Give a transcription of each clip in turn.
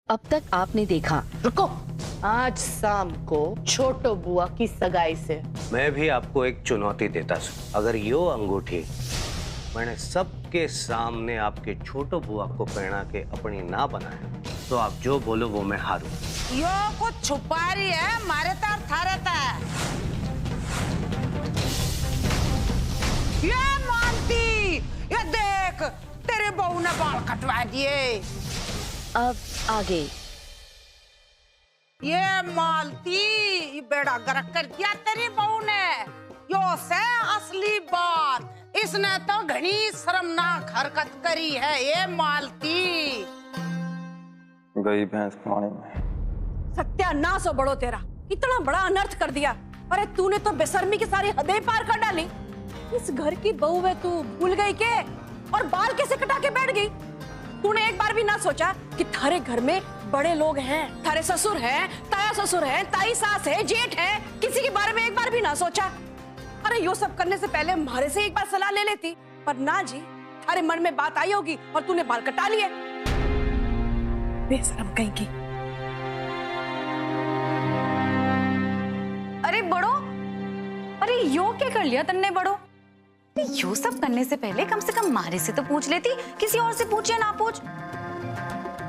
अब तक आपने देखा। रुको, आज शाम को छोटो बुआ की सगाई से मैं भी आपको एक चुनौती देता हूँ। अगर यो अंगूठी मैंने सबके सामने आपके छोटो बुआ को पहना के अपनी ना बनाया तो आप जो बोलो वो मैं हारूं। यो कुछ छुपा रही है, मारे तार था रहता है। ये मानती, ये देख तेरे बहू ने बाल कटवा दिए। अब आगे। ये मालती, ये बेड़ा गर्क कर दिया तेरी बहू ने। यो से असली बात, इसने तो घनी शर्मनाक हरकत करी है। ये मालती गई भैंस पानी में। सत्यानाश हो बड़ो तेरा, इतना बड़ा अनर्थ कर दिया। अरे तूने तो बेशर्मी की सारी हदें पार कर डाली। इस घर की बहू है तू, भूल गई के? और बाल कैसे कटा के बैठ गई? तूने एक बार भी ना सोचा कि थारे घर में बड़े लोग हैं, थारे ससुर हैं, ताया ससुर हैं, ताई सास है, जेठ है, किसी के बारे में एक बार भी ना सोचा? अरे यो सब करने से पहले हमारे से एक बार सलाह ले लेती, पर ना जी, थारे मन में बात आई होगी और तूने बाल कटा लिए। बेशरम कहीं की। अरे बड़ो, अरे यो क्या कर लिया तन्ने बड़ो? यो सब करने से पहले कम से कम मारे से तो पूछ लेती, किसी और से पूछ या ना पूछ।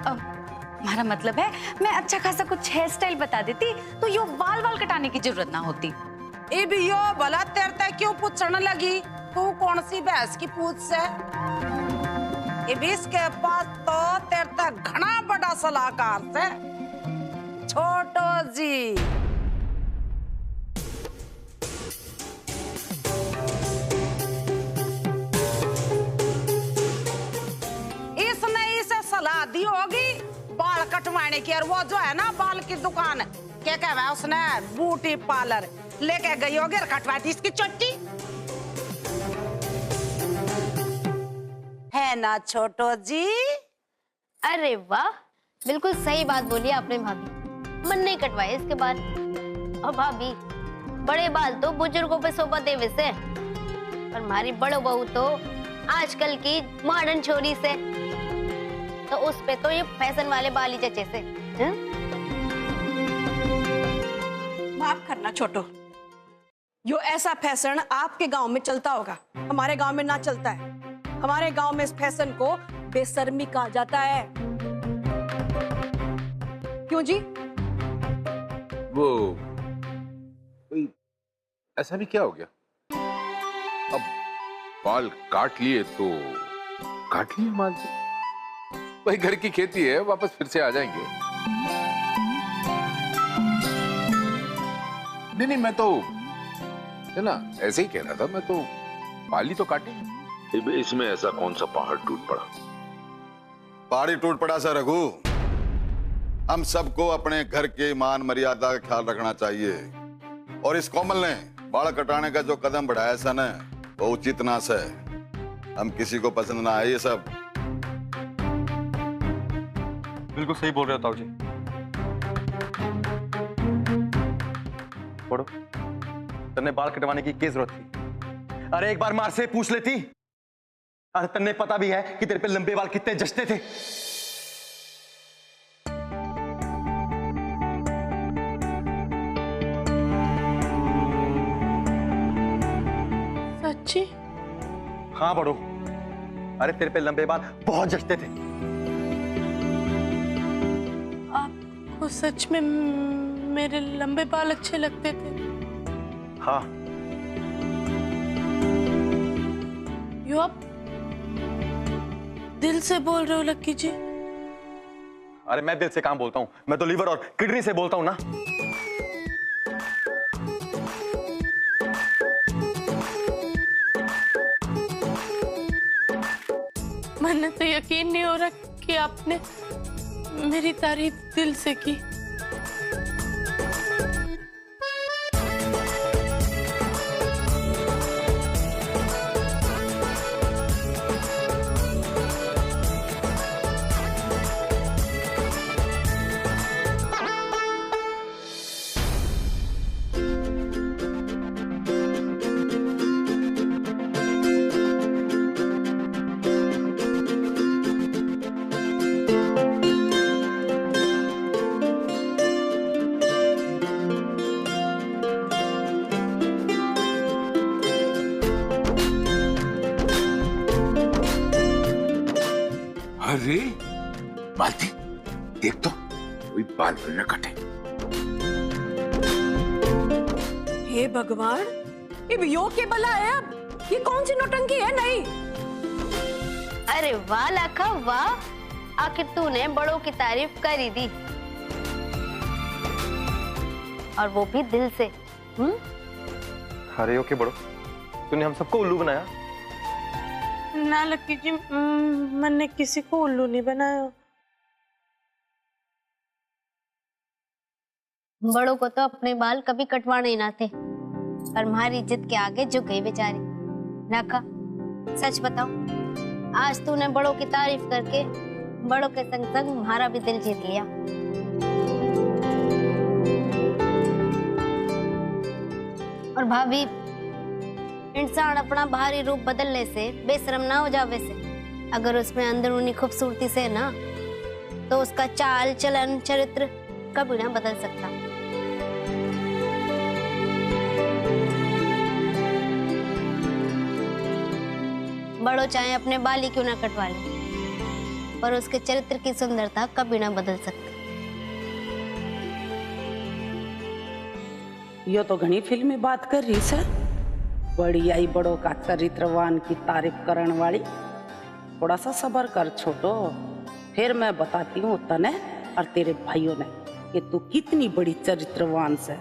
हमारा मतलब है मैं अच्छा खासा कुछ हेयर स्टाइल बता देती तो यो बाल बाल कटाने की जरूरत ना होती। ए भी यो भला तेरता क्यों पूछने लगी? तू कौन सी भैंस की पूछ से? इसके पास तो तेरता घना बड़ा सलाहकार से। छोटो जी इसने इसे सलाह दी होगी बाल कटवाने की। और वो जो है ना बाल की दुकान, क्या कहवा उसने, ब्यूटी पार्लर लेके गई होगी और कटवा दी इसकी चोटी, है ना छोटो जी? अरे वाह, बिल्कुल सही बात बोली आपने भाभी। मन नहीं कटवाए इसके बाल। और भाभी, बड़े बाल तो बुजुर्गों पे शोभा दे वैसे, पर हमारी बड़ो बहू तो आजकल की मॉडर्न छोरी से, तो उस पे तो ये फैशन वाले बाल ही जचे से। माफ करना छोटो, यो ऐसा फैशन आपके गांव में चलता होगा, हमारे गांव में ना चलता है। हमारे गांव में इस फैशन को बेशर्मी कहा जाता है। क्यों जी? वो ऐसा भी क्या हो गया? अब बाल काट लिए तो काट लिए, मान लीजिए भाई, घर की खेती है, वापस फिर से आ जाएंगे। नहीं, मैं तो है ना ऐसे ही कह रहा था, मैं तो बाल ही तो काटे। इसमें ऐसा कौन सा पहाड़ टूट पड़ा? पहाड़ी टूट पड़ा सा रघु, हम सबको अपने घर के मान मर्यादा का ख्याल रखना चाहिए। और इस कोमल ने बाल कटाने का जो कदम बढ़ाया सा ना, वो उचित ना से। हम किसी को पसंद ना आए ये सब। बिल्कुल सही बोल रहे हो ताऊ जी। पढ़ो, तन्ने बाल कटवाने की क्या जरूरत थी? अरे एक बार मार से पूछ लेती। अरे तन्ने पता भी है कि तेरे पे लंबे बाल कितने जचते थे। सच्ची? हाँ बड़ो, अरे तेरे पे लंबे बाल बहुत जचते थे। आपको सच में मेरे लंबे बाल अच्छे लगते थे? हाँ। यो आप दिल से बोल रहे हो लक्की जी? अरे मैं दिल से काम बोलता हूँ, मैं तो लीवर और किडनी से बोलता हूँ ना। मैंने तो यकीन नहीं हो रहा कि आपने मेरी तारीफ दिल से की। मालती, देख तो कोई बाल न कटे। हे भगवान, ये यो के बला है अब? ये कौन सी नौटंकी है? नहीं। अरे वाह लाखा वाह, आखिर तूने बड़ों की तारीफ कर ही दी, और वो भी दिल से। अरे ओके बड़ो, तूने हम सबको उल्लू बनाया। ना लक्की जी, मैंने किसी को उल्लू नहीं बनाया। बड़ों को तो अपने बाल कभी कटवाने ही ना थे, पर हमारी इज्जत के आगे झुक गई बेचारी। लाखा सच बताओ, आज तूने बड़ों की तारीफ करके बड़ों के संग संग हमारा भी दिल जीत लिया। और भाभी, इंसान अपना बाहरी रूप बदलने से बेशरम ना हो जावे से, अगर उसमें अंदरूनी खूबसूरती से ना, तो उसका चाल चलन चरित्र कभी ना बदल सकता। बड़ों चाहे अपने बाल ही क्यों ना कटवा ले, पर उसके चरित्र की सुंदरता कभी ना बदल सकती। यो तो घनी फिल्मी बात कर रही से, बड़ी आई बड़ों का चरित्रवान की तारीफ करने वाली। थोड़ा सा सब्र कर छोटो, फिर मैं बताती हूँ तने और तेरे भाइयों ने कि तू कितनी बड़ी चरित्रवान से।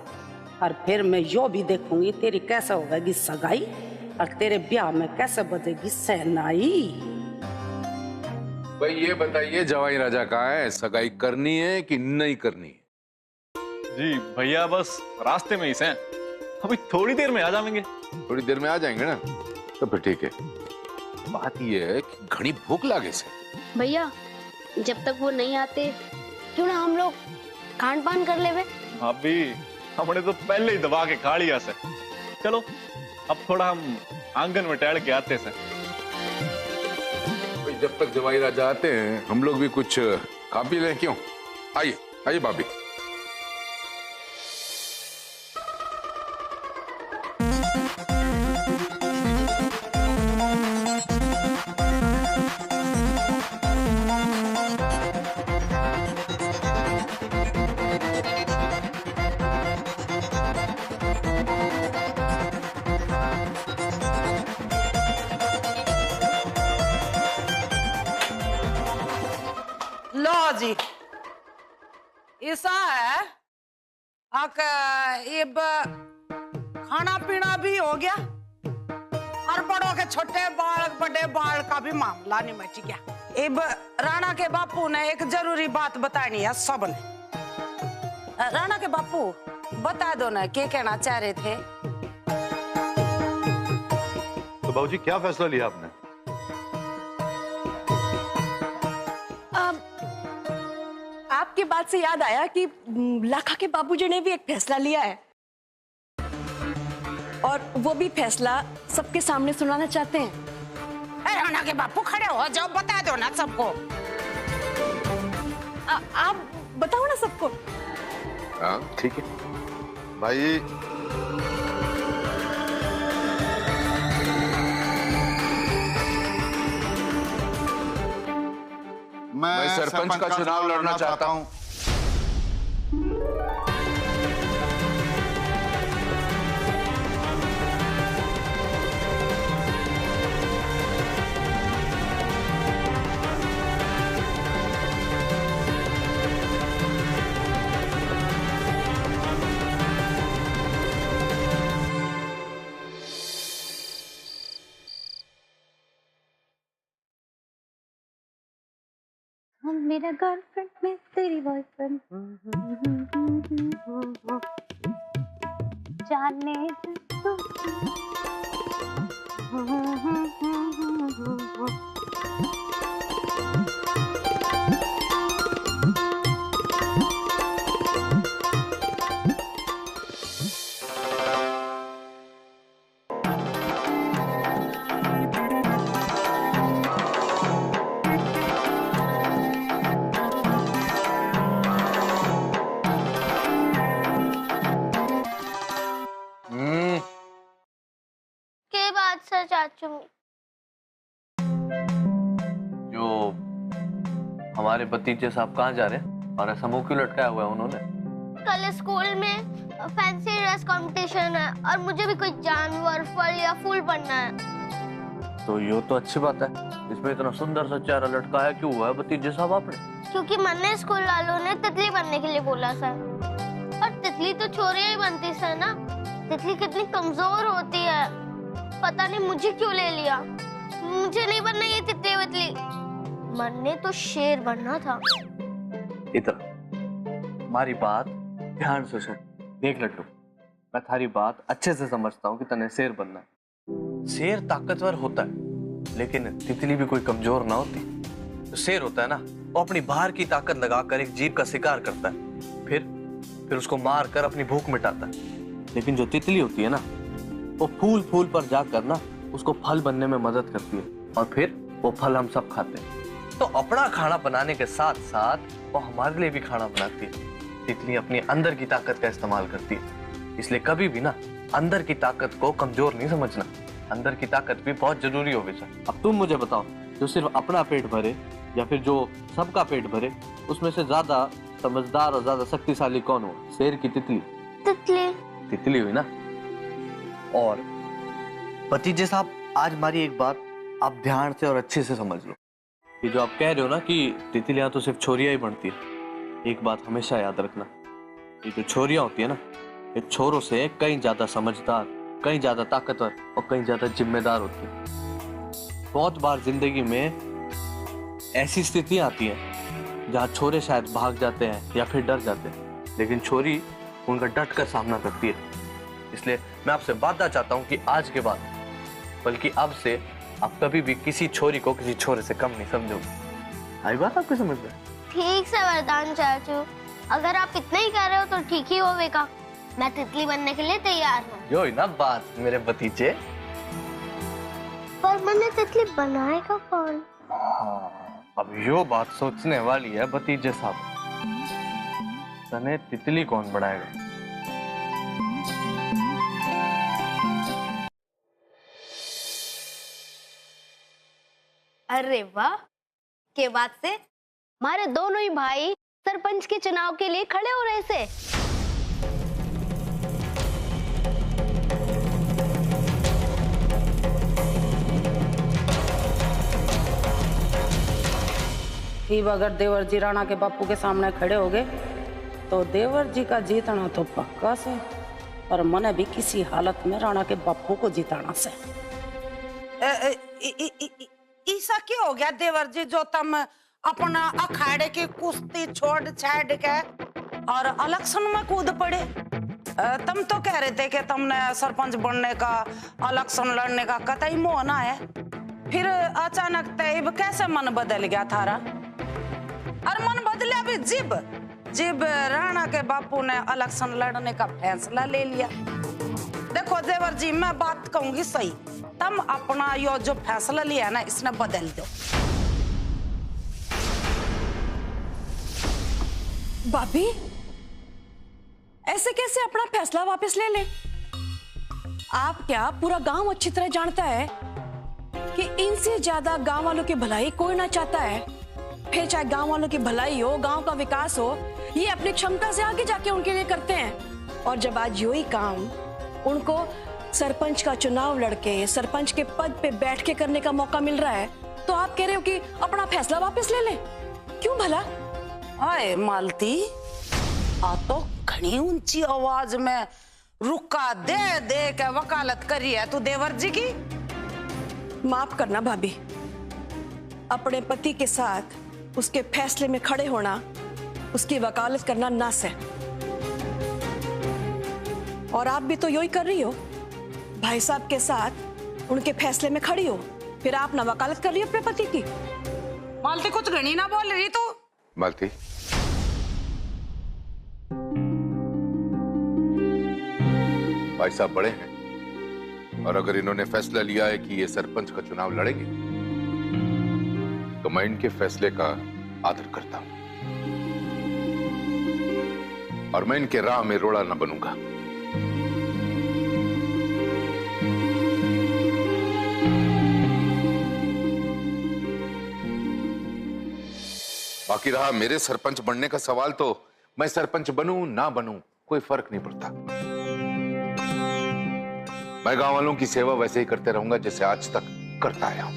और फिर मैं यो भी देखूंगी तेरी कैसे होगी सगाई, और तेरे ब्याह में कैसे बजेगी सहनाई। भाई ये बताइए, जवाई राजा कहाँ है? सगाई करनी है कि नहीं करनी है? जी भैया बस रास्ते में ही हैं, अभी थोड़ी देर में आ जाएंगे। थोड़ी देर में आ जाएंगे ना, तो फिर ठीक है। बात ये है कि घनी भूख लागे से। भैया जब तक वो नहीं आते, क्यों ना हम लोग खान पान कर ले। अभी हमने तो पहले ही दबा के खा लिया से। चलो अब थोड़ा हम आंगन में टहल के आते से। भाई जब तक जवाई राजा आते हैं हम लोग भी कुछ खा पी लें। क्यों? आइए आइए भाभी। लो जी, ऐसा है आक अब खाना पीना भी हो गया, और बड़ों के छोटे बाल बड़े बाल का भी मामला निमट गया। अब राणा के बापू ने एक जरूरी बात बतानी है सबने। राणा के बापू बता दो ना, क्या कहना चाह रहे थे? तो बाबूजी क्या फैसला लिया आपने? आपकी बात से याद आया कि लाखा के बाबूजी ने भी एक फैसला लिया है, और वो भी फैसला सबके सामने सुनाना चाहते हैं। राणा के बापू खड़े हो जाओ, बता दो ना सबको। आप बताओ ना सबको। हाँ ठीक है भाई। मैं सरपंच का चुनाव लड़ना चाहता हूँ। मेरा गर्लफ्रेंड में तेरी बॉयफ्रेंड जाने तू। के बात से चाचू? जो हमारे भतीजे साहब कहाँ जा रहे हैं और ऐसा मुंह क्यों लटकाया हुआ है उन्होंने? कल स्कूल में फैंसी ड्रेस कंपटीशन है और मुझे भी कोई जानवर, फल या फूल बनना है। तो ये तो अच्छी बात है। इसमें इतना सुंदर सा चेहरा लटकाया क्यों हुआ है भतीजे साहब आपने? क्योंकि मैंने स्कूल वालों ने तितली बनने के लिए बोला सर। और तितली तो छोरियां ही बनती सर ना। तितली कितनी कमजोर होती है। पता नहीं मुझे क्यों ले लिया। मुझे नहीं बनना ये तितली वितली। मैंने तो शेर बनना था। इधर हमारी बात ध्यान से सुन। देख लट्टू, मैं थारी बात अच्छे से समझता हूँ कि तने शेर बनना है। शेर ताकतवर होता है, लेकिन तितली भी कोई कमजोर ना होती। तो शेर होता है ना, वो अपनी बाहर की ताकत लगाकर एक जीव का शिकार करता है, फिर उसको मार कर अपनी भूख मिटाता है। लेकिन जो तितली होती है ना, वो फूल फूल पर जाकर ना उसको फल बनने में मदद करती है और फिर वो फल हम सब खाते हैं। तो अपना खाना बनाने के साथ साथ वो हमारे लिए भी खाना बनाती है। तितली अपनी अंदर की ताकत का इस्तेमाल करती है। इसलिए कभी भी ना अंदर की ताकत को कमजोर नहीं समझना। अंदर की ताकत भी बहुत जरूरी हो बेटा। अब तुम मुझे बताओ, जो सिर्फ अपना पेट भरे या फिर जो सबका पेट भरे, उसमें से ज्यादा समझदार और ज्यादा शक्तिशाली कौन हो? शेर की तितली? तितली हुई ना। और भतीजे साहब, आज हमारी एक बात आप ध्यान से और अच्छे से समझ लो कि जो आप कह रहे हो ना कि तितलियां तो सिर्फ छोरियां ही बनती है, एक बात हमेशा याद रखना, ये जो छोरियां होती है ना, ये छोरों से कहीं ज्यादा समझदार, कहीं ज्यादा ताकतवर और कहीं ज्यादा जिम्मेदार होती है। बहुत बार जिंदगी में ऐसी स्थितियां आती हैं जहां छोरे शायद भाग जाते हैं या फिर डर जाते हैं, लेकिन छोरी उनका डट कर सामना करती है। इसलिए मैं आपसे वादा चाहता हूं कि आज के बाद, बल्कि अब से, आप कभी भी किसी छोरी को किसी छोरे से कम नहीं समझोगे। आई बात आपको समझ में? ठीक से वरदान चाचू, अगर आप इतना ही कह रहे हो तो ठीक ही होगा। मैं तितली बनने के लिए तैयार हूँ। यो ही ना बात मेरे भतीजे। पर मैंने तितली बनाएगा कौन? हाँ, अब यो बात सोचने वाली है भतीजे साहब, तने तितली कौन बनाएगा? अरे वाह, के बात से हमारे दोनों ही भाई सरपंच के चुनाव के लिए खड़े हो रहे थे। अगर देवर जी राणा के बापू के सामने खड़े हो गए तो देवर जी का जीतना तो पक्का से, पर मने भी किसी हालत में राणा के बापू को जिताना से। ऐसा क्यों हो गया देवर जी, जो तुम अपना अखाड़े की कुश्ती छोड़ छाड़ के और इलेक्शन में कूद पड़े? तुम तो कह रहे थे कि तुमने सरपंच बनने का, इलेक्शन लड़ने का कतई मोह ना है, फिर अचानक तब कैसे मन बदल गया थारा? और मन बदला भी जिब राणा के बापू ने इलेक्शन लड़ने का फैसला ले लिया। देखो देवर जी, मैं बात कहूंगी सही, तुम अपना यो जो फैसला लिया ना, इसने बदल दो। भाभी, ऐसे कैसे अपना फैसला वापस ले ले? आप क्या पूरा गांव अच्छी तरह जानता है कि इनसे ज्यादा गांव वालों की भलाई कोई ना चाहता है। फिर चाहे गांव वालों की भलाई हो, गांव का विकास हो, ये अपनी क्षमता से आगे जाके उनके लिए करते हैं। और जब आज यही काम उनको सरपंच का चुनाव लड़के सरपंच के पद पे बैठ के करने का मौका मिल रहा है, तो आप कह रहे हो कि अपना फैसला वापस ले ले? क्यों भला? हाय मालती, आ तो घनी ऊंची आवाज में रुका दे दे के वकालत करी है तू देवर जी की। माफ करना भाभी, अपने पति के साथ उसके फैसले में खड़े होना, उसकी वकालत करना नास है। और आप भी तो यही कर रही हो, भाई साहब के साथ उनके फैसले में खड़ी हो, फिर आप ना वकालत कर रही हो अपने पति की। मालती, कुछ घनी ना बोल रही तू? मालती, भाई साहब बड़े हैं और अगर इन्होंने फैसला लिया है कि ये सरपंच का चुनाव लड़ेंगे, तो मैं इनके फैसले का आदर करता हूं और मैं इनके राह में रोड़ा न बनूंगा। बाकी रहा मेरे सरपंच बनने का सवाल, तो मैं सरपंच बनूं ना बनूं कोई फर्क नहीं पड़ता। मैं गांव वालों की सेवा वैसे ही करते रहूंगा जैसे आज तक करता आया हूं।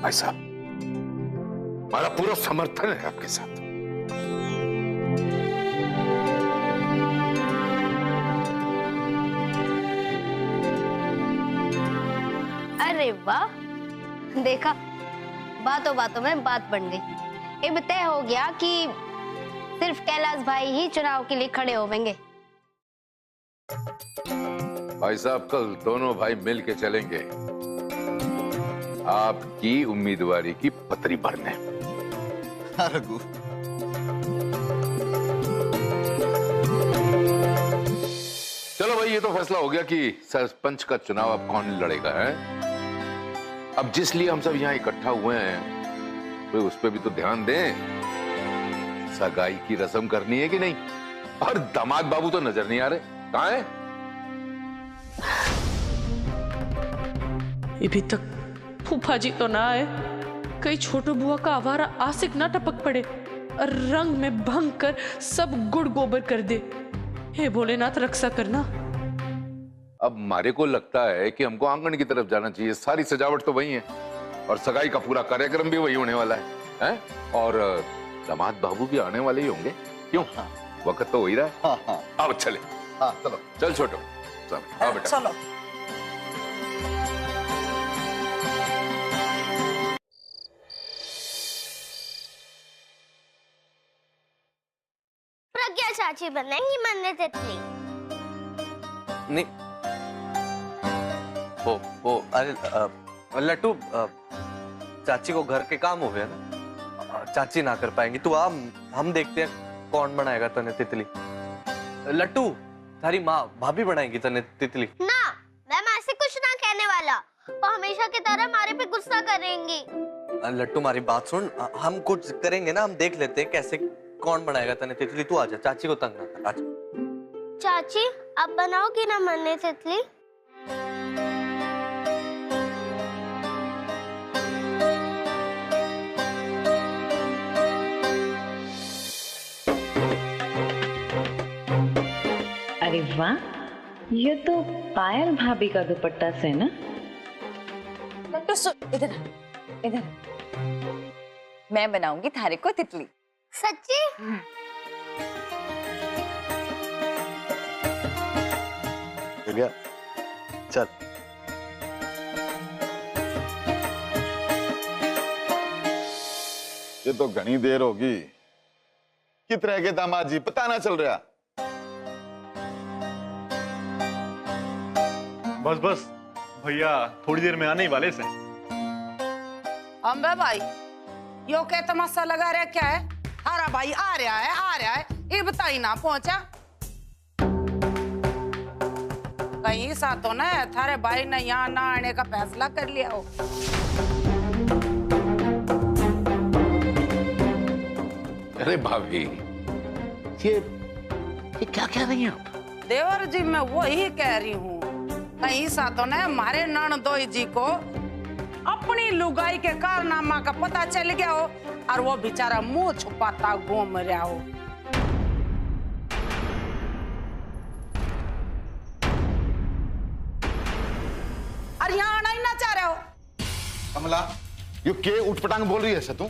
भाई साहब, हमारा पूरा समर्थन है आपके साथ। अरे वाह, देखा, बातों बातों में बात बन गई। अब तय हो गया कि सिर्फ कैलाश भाई ही चुनाव के लिए खड़े होंगे। भाई साहब, कल दोनों भाई मिल के चलेंगे आपकी उम्मीदवारी की पत्री भरने। रघु, चलो भाई, ये तो फैसला हो गया कि सरपंच का चुनाव अब कौन लड़ेगा है। अब जिस लिए हम सब यहाँ इकट्ठा हुए हैं, तो उस पर भी तो ध्यान दें। सगाई की रस्म करनी है कि नहीं? और दामाद बाबू तो नजर नहीं आ रहे, कहाँ है? अभी तक फूफा जी तो ना आए, कहीं छोटू बुआ का आवारा आशिक ना टपक पड़े और रंग में भंग कर सब गुड़ गोबर कर दे। हे भोलेनाथ, रक्षा करना। अब मारे को लगता है कि हमको आंगन की तरफ जाना चाहिए। सारी सजावट तो वही है और सगाई का पूरा कार्यक्रम भी वही होने वाला है? और दामाद बाबू भी आने वाले ही होंगे। क्यों? वक्त तो हो ही रहा है। हाँ हाँ, अब चले। हाँ चलो, चल छोटो, चल आओ बेटा। चलो। प्रज्ञा चाची बनेंगी मन्ने तितली। नहीं, वो अरे लट्टू, चाची को घर के काम हो गया ना, चाची ना कर पाएंगी। तू आ, हम देखते हैं कौन बनाएगा तने तितली। लट्टू, थारी माँ भाभी बनाएगी तने तितली। ना, मैं माँ से कुछ ना कहने वाला। वो हमेशा की तरह हमारे पे गुस्सा करेंगी। लट्टू, हमारी बात सुन, हम कुछ करेंगे ना, हम देख लेते हैं कैसे कौन बनाएगा तने तितली। तू आजा, चाची को तंग ना कर, आजा। चाची, आप बनाओगी ना मन्ने तितली? अरे वाह, ये तो पायल भाभी का दुपट्टा से ना। इधर इधर, मैं बनाऊंगी थारे को तितली। सच्ची? गया, चल। ये तो घनी देर होगी, कित रह गए दामाद जी, पता ना चल रहा। बस बस भैया, थोड़ी देर में आने ही वाले से। अम्बे भाई, यो क्या तमाशा लगा रहा क्या है? हरा भाई आ रहा है, ये बताई ना पहुंचा। कहीं सा तो ना थारे भाई ने यहाँ ना आने का फैसला कर लिया हो। अरे भाभी, ये क्या कह रही हैं आप? देवर जी, मैं वही कह रही हूँ, कहीं सा तो ना हमारे ननदोई जी को अपनी लुगाई के कारनामा का पता चल गया हो और वो बेचारा मुंह छुपाता घूम रहा हो। और यहाँ आना ही ना चाह रहे हो। कमला, यो के उठपटांग बोल रही है ऐसा तू?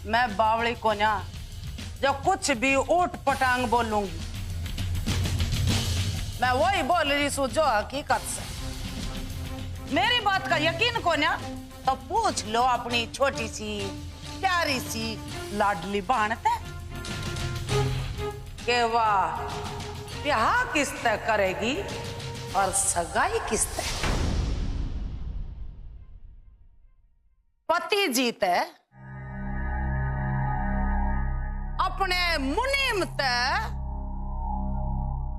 मैं बावड़ी को ना जो कुछ भी ऊट पटांग बोलूंगी, मैं वही बोल रही हूँ जो हकीकत से। मेरी बात का यकीन को ना तो पूछ लो अपनी छोटी सी प्यारी सी लाडली बहन ते के वाह ब्याह किस तरह करेगी और सगाई किस तरह। पति जीते अपने मुनीम ते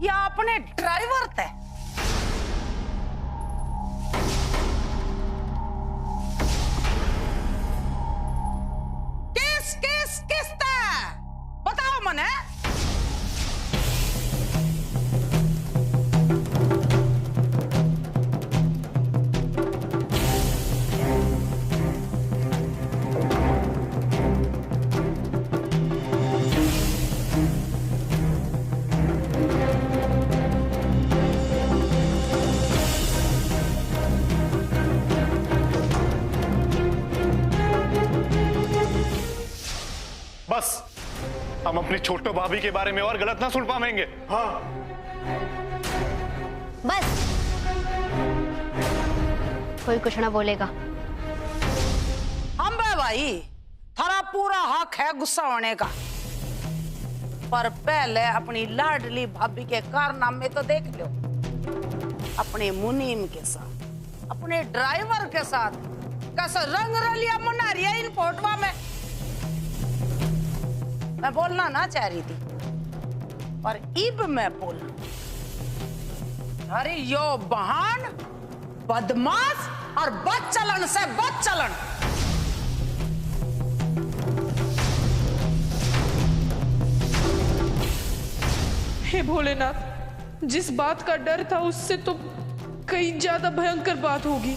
या अपने ड्राइवर ते? किस ते बताओ मने। बस हम अपनी छोटो भाभी के बारे में और गलत ना सुन पाएंगे। हाँ बस कोई कुछ ना बोलेगा। हम भाई थारा पूरा हक है गुस्सा होने का, पर पहले अपनी लाडली भाभी के कारनामे तो देख लो। अपने मुनीम के साथ, अपने ड्राइवर के साथ कैसे रंग रलिया मना रही है इन फोटवा में। मैं बोलना ना चाह रही थी, पर इब मैं बोलूं। अरे यो बहान बदमाश और बदचलन से बदचलन। हे भोलेनाथ, जिस बात का डर था उससे तो कई ज्यादा भयंकर बात होगी।